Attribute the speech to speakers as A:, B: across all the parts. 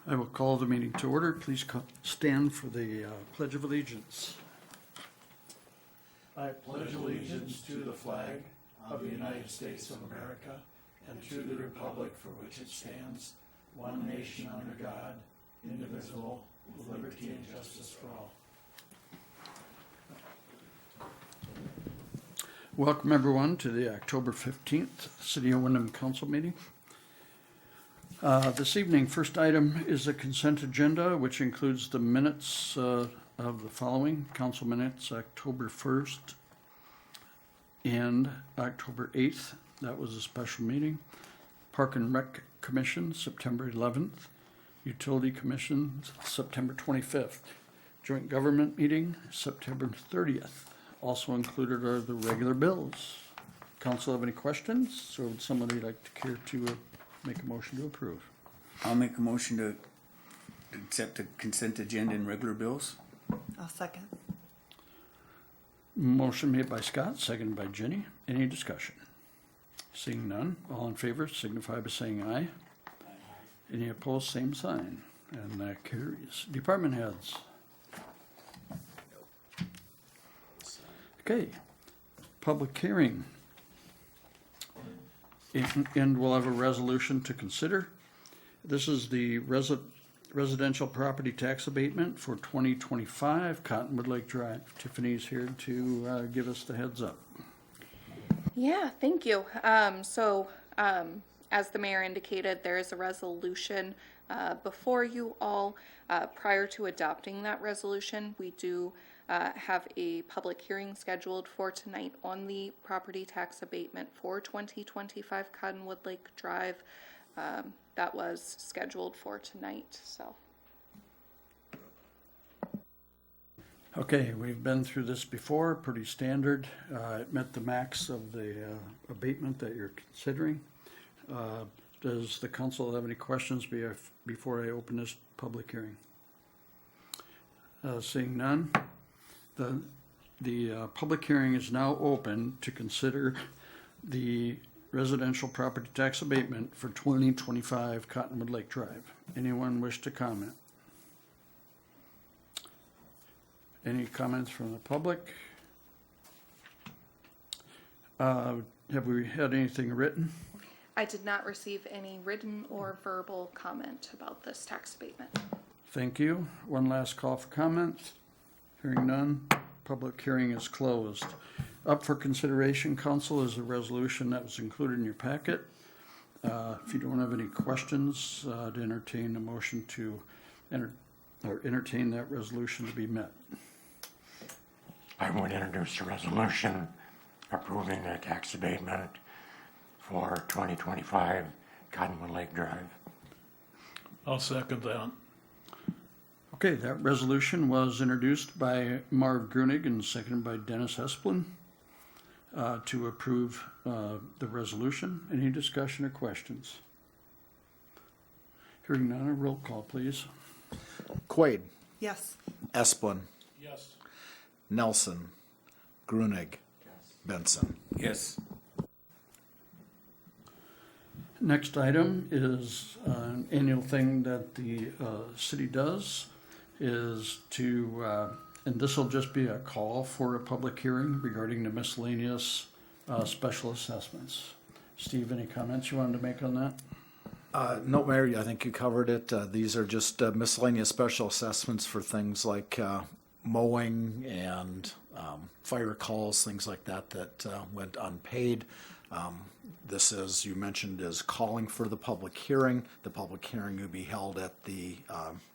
A: I will call the meeting to order. Please stand for the Pledge of Allegiance.
B: I pledge allegiance to the flag of the United States of America and to the republic for which it stands, one nation under God, indivisible, with liberty and justice for all.
A: Welcome everyone to the October 15th City of Windom Council meeting. This evening, first item is a consent agenda, which includes the minutes of the following council minutes: October 1st and October 8th. That was a special meeting. Park and Rec Commission, September 11th. Utility Commission, September 25th. Joint Government Meeting, September 30th. Also included are the regular bills. Council have any questions, or would somebody like to care to make a motion to approve?
C: I'll make a motion to accept the consent agenda and regular bills.
D: I'll second.
A: Motion made by Scott, seconded by Jenny. Any discussion? Seeing none, all in favor signify by saying aye. Any opposed, same sign. And that carries. Department heads. Okay, public hearing. And we'll have a resolution to consider. This is the residential property tax abatement for 2025, Cottonwood Lake Drive. Tiffany's here to give us the heads up.
E: Yeah, thank you. As the mayor indicated, there is a resolution before you all. Prior to adopting that resolution, we do have a public hearing scheduled for tonight on the property tax abatement for 2025 Cottonwood Lake Drive. That was scheduled for tonight, so.
A: Okay, we've been through this before, pretty standard. It met the max of the abatement that you're considering. Does the council have any questions before I open this public hearing? Seeing none, the public hearing is now open to consider the residential property tax abatement for 2025 Cottonwood Lake Drive. Anyone wish to comment? Any comments from the public? Have we had anything written?
E: I did not receive any written or verbal comment about this tax abatement.
A: Thank you. One last call for comments. Hearing none, public hearing is closed. Up for consideration, council, is a resolution that was included in your packet. If you don't have any questions, to entertain a motion to entertain that resolution to be met.
F: I would introduce a resolution approving the tax abatement for 2025 Cottonwood Lake Drive.
B: I'll second that.
A: Okay, that resolution was introduced by Marv Grunig and seconded by Dennis Esplin to approve the resolution. Any discussion or questions? Hearing none, a roll call, please.
D: Quaid. Yes.
B: Esplin.
F: Yes.
B: Nelson. Grunig. Benson.
C: Yes.
A: Next item is an annual thing that the city does, is to, and this will just be a call for a public hearing regarding the miscellaneous special assessments. Steve, any comments you wanted to make on that?
G: No, Mayor, I think you covered it. These are just miscellaneous special assessments for things like mowing and fire calls, things like that went unpaid. This, as you mentioned, is calling for the public hearing. The public hearing will be held at the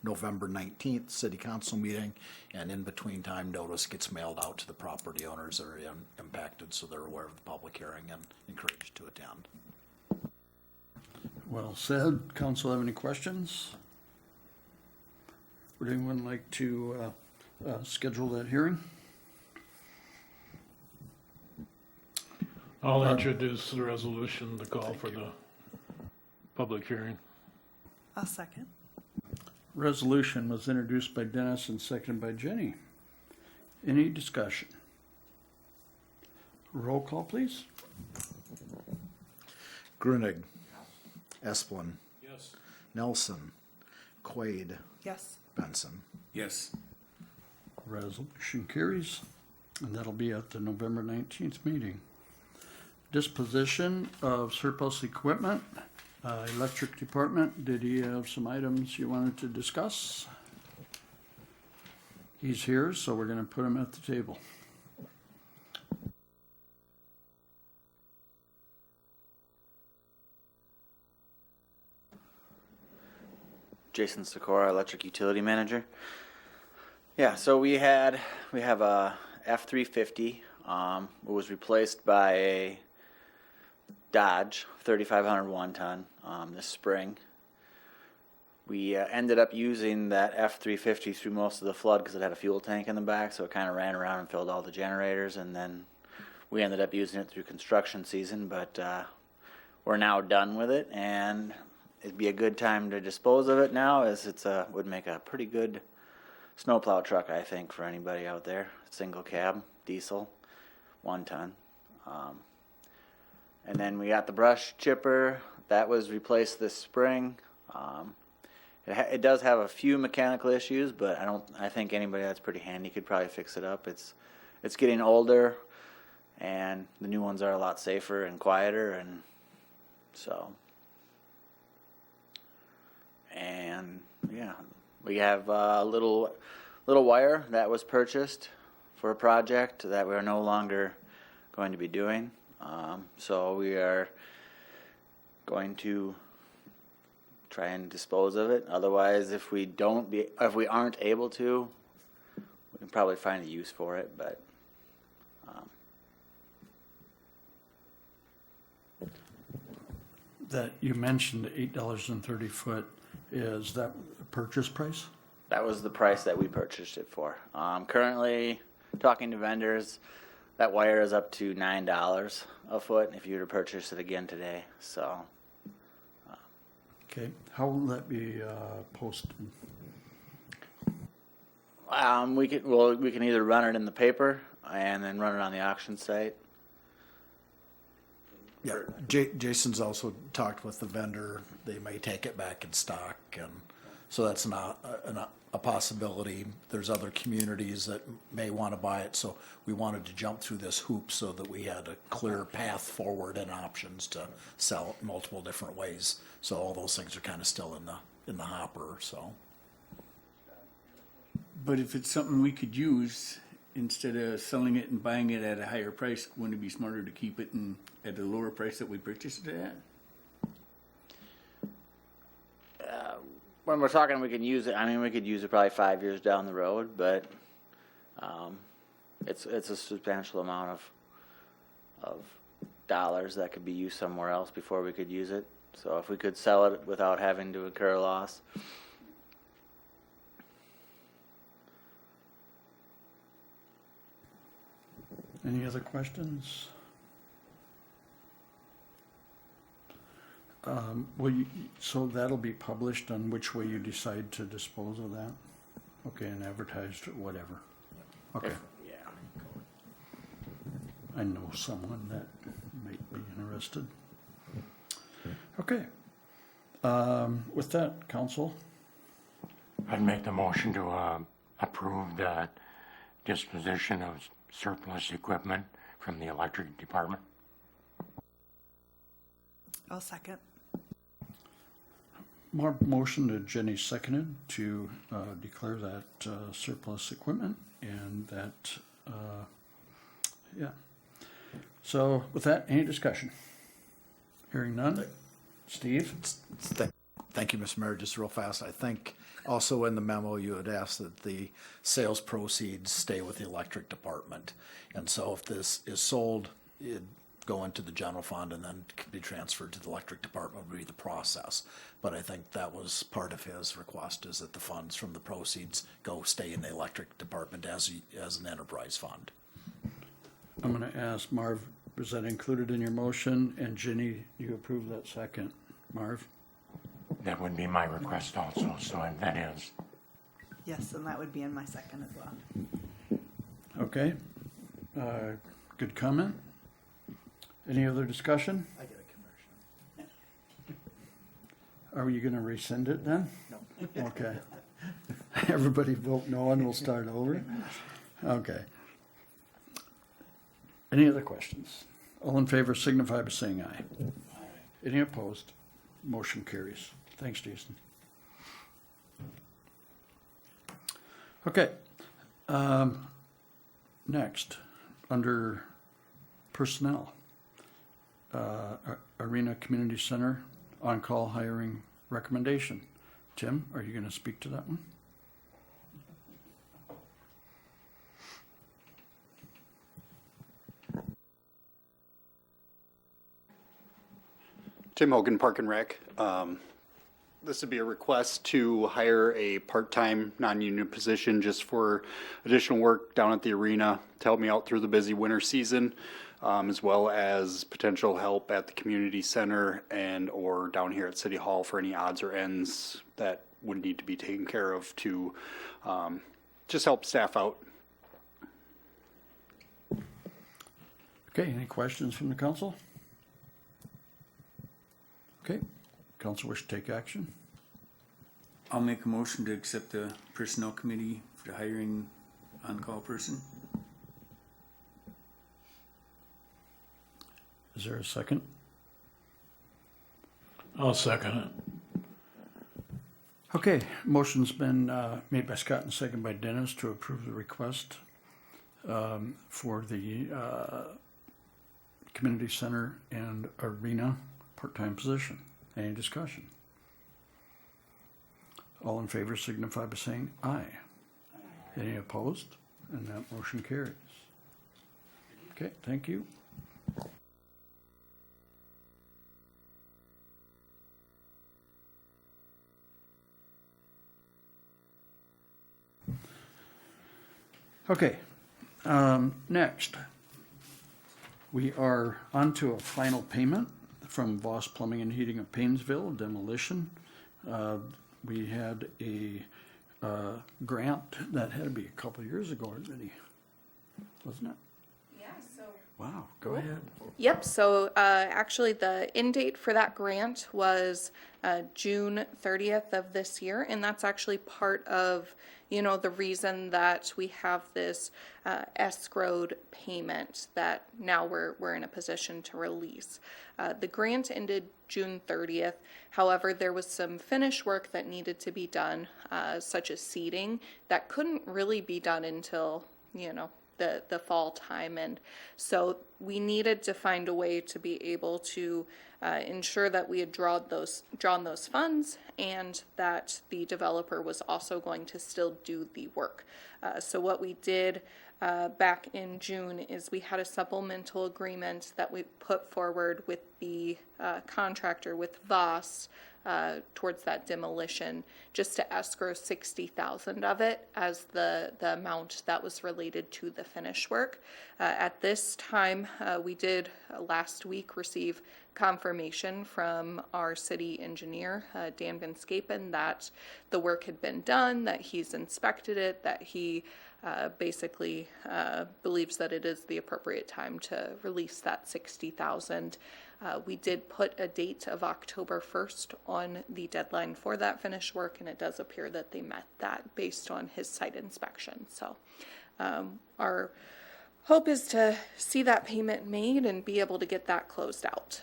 G: November 19th City Council meeting, and in between time, notice gets mailed out to the property owners that are impacted, so they're aware of the public hearing and encouraged to attend.
A: Well said. Council have any questions? Would anyone like to schedule that hearing?
B: I'll introduce the resolution to call for the public hearing.
D: I'll second.
A: Resolution was introduced by Dennis and seconded by Jenny. Any discussion? Roll call, please.
G: Grunig. Esplin.
F: Yes.
G: Nelson. Quaid,
D: Yes.
G: Benson.
C: Yes.
A: Resolution carries, and that'll be at the November 19th meeting. Disposition of surplus equipment. Electric Department, did he have some items you wanted to discuss? He's here, so we're gonna put him at the table.
H: Jason Sikora, Electric Utility Manager. Yeah, so we have a F-350. It was replaced by a Dodge 3500 one-ton this spring. We ended up using that F-350 through most of the flood because it had a fuel tank in the back, so it kind of ran around and filled all the generators, and then we ended up using it through construction season, but we're now done with it, and it'd be a good time to dispose of it now, as it's would make a pretty good snowplow truck, I think, for anybody out there. Single cab, diesel, 1 ton. And then we got the brush chipper that was replaced this spring. It does have a few mechanical issues, but I think anybody that's pretty handy could probably fix it up. It's getting older, and the new ones are a lot safer and quieter, and so. And yeah, we have a little wire that was purchased for a project that we are no longer going to be doing. So we are going to try and dispose of it. Otherwise, if we aren't able to, we can probably find a use for it. But
A: That you mentioned $8.30 is that a purchase price?
H: that was the price that we purchased it for. Currently, talking to vendors, that wire is up to $9 a foot if you were to purchase it again today. So.
A: Okay, how will that be posted?
H: We can either run it in the paper and then run it on the auction site.
G: Yeah, Jason's also talked with the vendor. They may take it back in stock, and so that's a possibility. There's other communities that may want to buy it, so we wanted to jump through this hoop so that we had a clear path forward and options to sell it multiple different ways. So all those things are kind of still in the hopper. So,
C: But if it's something we could use, instead of selling it and buying it at a higher price, wouldn't it be smarter to keep it at a lower price that we purchased it at?
H: When we're talking, we can use it. I mean, we could use it probably 5 years down the road, but it's a substantial amount of dollars that could be used somewhere else before we could use it. So if we could sell it without having to incur a loss.
A: Any other questions? So that'll be published on which way you decide to dispose of that? Okay, and advertised or whatever. Okay,
H: Yeah.
A: I know someone that might be interested. Okay. With that, council,
F: I'd make the motion to approve the disposition of surplus equipment from the electric department.
D: I'll second.
A: motion to Jenny seconded to declare that surplus equipment and that, yeah. So with that, any discussion? Hearing none? Steve?
G: Thank you, Mr. Mayor. Just real fast, I think also in the memo you had asked that the sales proceeds stay with the electric department. And so if this is sold, it'd go into the general fund and then be transferred to the electric department would be the process. But I think that was part of his request, is that the funds from the proceeds stay in the electric department as an enterprise fund.
A: I'm going to ask Marv, was that included in your motion? And Jenny, you approve that second? Marv?
F: That would be my request also, so that is.
D: Yes, and that would be in my second as well.
A: Okay. Good comment. Any other discussion?
G: I get
A: Are you gonna rescind it then? No. Okay. Everybody vote no and we'll start over? Okay. Any other questions? All in favor signify by saying aye. Any opposed? Motion carries. Thanks, Jason. Okay. Next, under personnel, Arena Community Center on-call hiring recommendation. Tim, are you going to speak to that one?
I: Tim Hogan, Park and Rec. This would be a request to hire a part-time, non-union position just for additional work down at the arena to help me out through the busy winter season, as well as potential help at the community center and or down here at City Hall for any odds or ends that would need to be taken care of to just help staff out.
A: Okay, any questions from the council? Okay, council wish to take action?
C: I'll make a motion to accept the personnel committee for the hiring on-call person.
A: Is there a second?
B: I'll second it.
A: Okay, motion's been made by Scott and seconded by Dennis to approve the request for the community center and arena part-time position. Any discussion? All in favor signify by saying aye. Any opposed? And that motion carries. Okay, thank you. Okay, next, we are on to a final payment from Voss Plumbing and Heating of Painesville, demolition. We had a grant that had to be a couple of years ago already, wasn't it?
E: Yeah, so.
A: Wow, go ahead.
E: Yep, so actually the end date for that grant was June 30th of this year, and that's actually part of, the reason that we have this escrowed payment that now we're in a position to release. The grant ended June 30th. However, there was some finish work that needed to be done, such as seeding, that couldn't really be done until, the fall time, and so we needed to find a way to be able to ensure that we had drawn those funds and that the developer was also going to still do the work. So what we did back in June is we had a supplemental agreement that we put forward with the contractor, with Voss, towards that demolition, just to escrow $60,000 of it as the amount that was related to the finish work. At this time, we did last week receive confirmation from our city engineer, Dan Van Scapen, that the work had been done, that he's inspected it, that he basically believes that it is the appropriate time to release that $60,000. We did put a date of October 1st on the deadline for that finish work, and it does appear that they met that based on his site inspection. So our hope is to see that payment made and be able to get that closed out.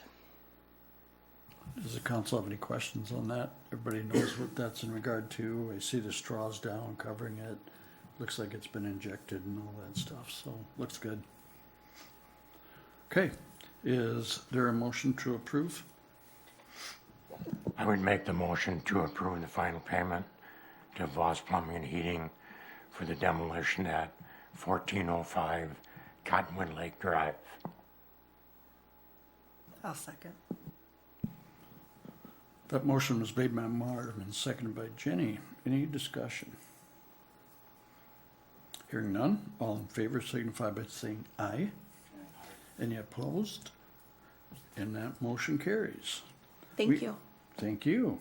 A: Does the council have any questions on that? Everybody knows what that's in regard to. I see the straws down covering it. Looks like it's been injected and all that stuff, so looks good. Okay, is there a motion to approve?
F: I would make the motion to approve the final payment to Voss Plumbing and Heating for the demolition at 1405 Cottonwood Lake Drive.
D: I'll second.
A: That motion was made by Marv and seconded by Jenny. Any discussion? Hearing none, all in favor signify by saying aye. Any opposed? And that motion carries.
E: Thank you.
A: Thank you.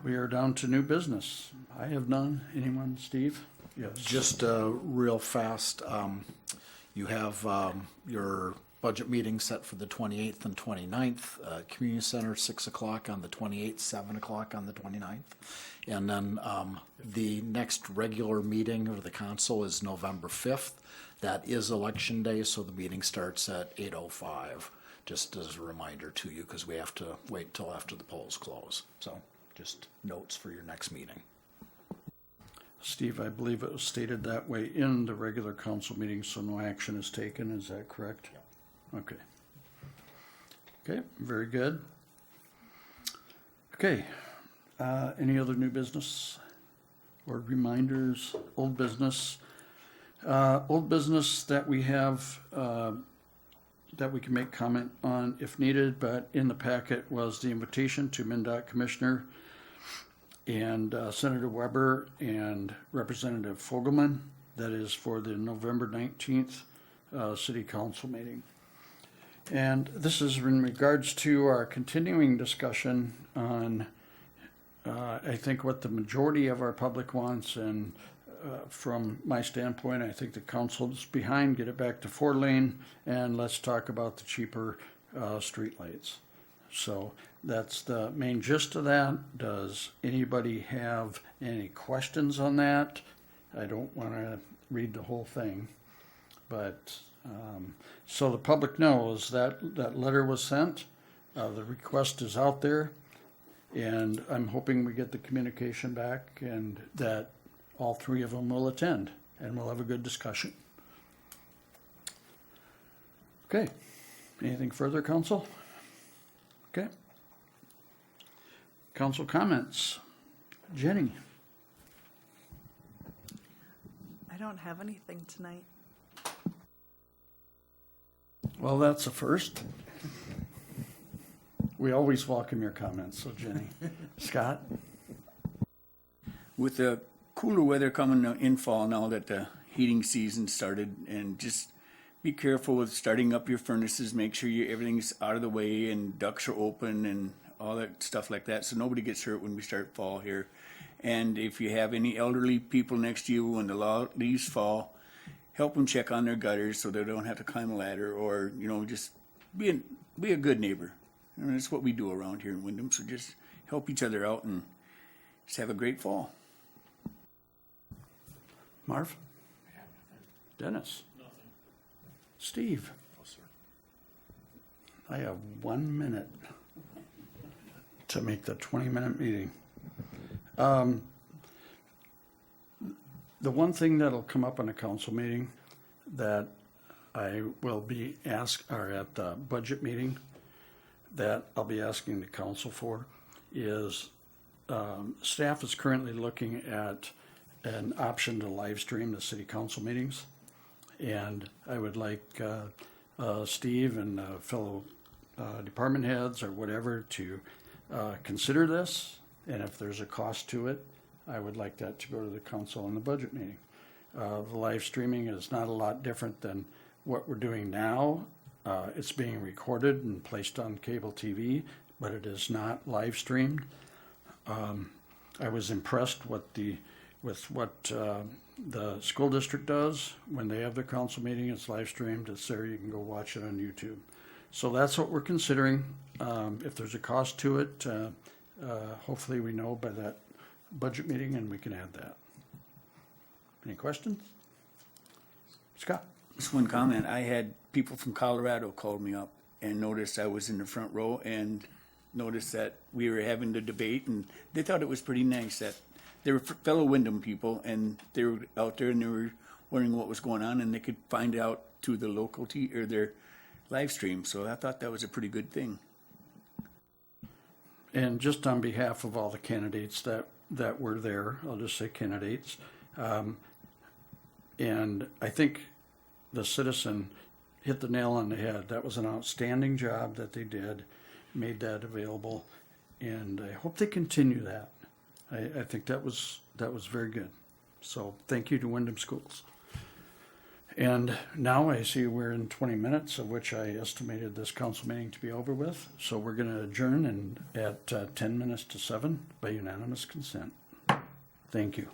A: We are down to new business. I have none. Anyone, Steve? Yes.
G: Just real fast, you have your budget meeting set for the 28th and 29th. Community Center, 6 o'clock on the 28th, 7 o'clock on the 29th. And then the next regular meeting of the council is November 5th. That is election day, so the meeting starts at 8:05, just as a reminder to you, because we have to wait till after the polls close. So just notes for your next meeting.
A: Steve, I believe it was stated that way in the regular council meeting, so no action is taken, is that correct? Okay. Okay, very good. Okay, any other new business or reminders, old business? Old business that we have, that we can make comment on if needed, but in the packet was the invitation to MnDOT Commissioner and Senator Weber and Representative Fogelman. That is for the November 19th City Council meeting. And this is in regards to our continuing discussion on, I think, what the majority of our public wants. And from my standpoint, I think the council's behind, get it back to 4-lane, and let's talk about the cheaper streetlights. So that's the main gist of that. Does anybody have any questions on that? I don't want to read the whole thing, but so the public knows that that letter was sent. The request is out there, and I'm hoping we get the communication back and that all three of them will attend, and we'll have a good discussion. Okay, anything further, council? Okay. Council comments. Jenny?
D: I don't have anything tonight.
A: Well, that's a first. We always welcome your comments, so Jenny. Scott?
C: With the cooler weather coming in fall now that the heating season started, and just be careful with starting up your furnaces. Make sure everything's out of the way and ducts are open and all that stuff like that, so nobody gets hurt when we start fall here. And if you have any elderly people next to you when the leaves fall, help them check on their gutters so they don't have to climb a ladder, or just be a good neighbor. And that's what we do around here in Windom. So just help each other out and just have a great fall.
A: Marv? Dennis? Nothing. Steve? No, sir. I have 1 minute to make the 20-minute meeting. The one thing that'll come up in a council meeting that I will be asked, or at the budget meeting, that I'll be asking the council for is staff is currently looking at an option to live stream the city council meetings. And I would like Steve and fellow department heads or whatever to consider this. And if there's a cost to it, I would like that to go to the council in the budget meeting. The live streaming is not a lot different than what we're doing now. It's being recorded and placed on cable TV, but it is not live streamed. I was impressed with what the school district does when they have their council meeting. It's live streamed. It's there. You can go watch it on YouTube. So that's what we're considering. If there's a cost to it, hopefully we know by that budget meeting and we can add that. Any questions? Scott?
C: Just one comment. I had people from Colorado called me up and noticed I was in the front row and noticed that we were having the debate, and they thought it was pretty nice that they were fellow Windom people and they were out there and they were wondering what was going on, and they could find out through the local or their live stream. So I thought that was a pretty good thing.
A: And just on behalf of all the candidates that were there, I'll just say candidates. And I think the citizen hit the nail on the head. That was an outstanding job that they did, made that available, and I hope they continue that. I think that was very good. So thank you to Windom Schools. And now I see we're in 20 minutes, of which I estimated this council meeting to be over with. So we're going to adjourn at 10 minutes to 7 by unanimous consent. Thank you.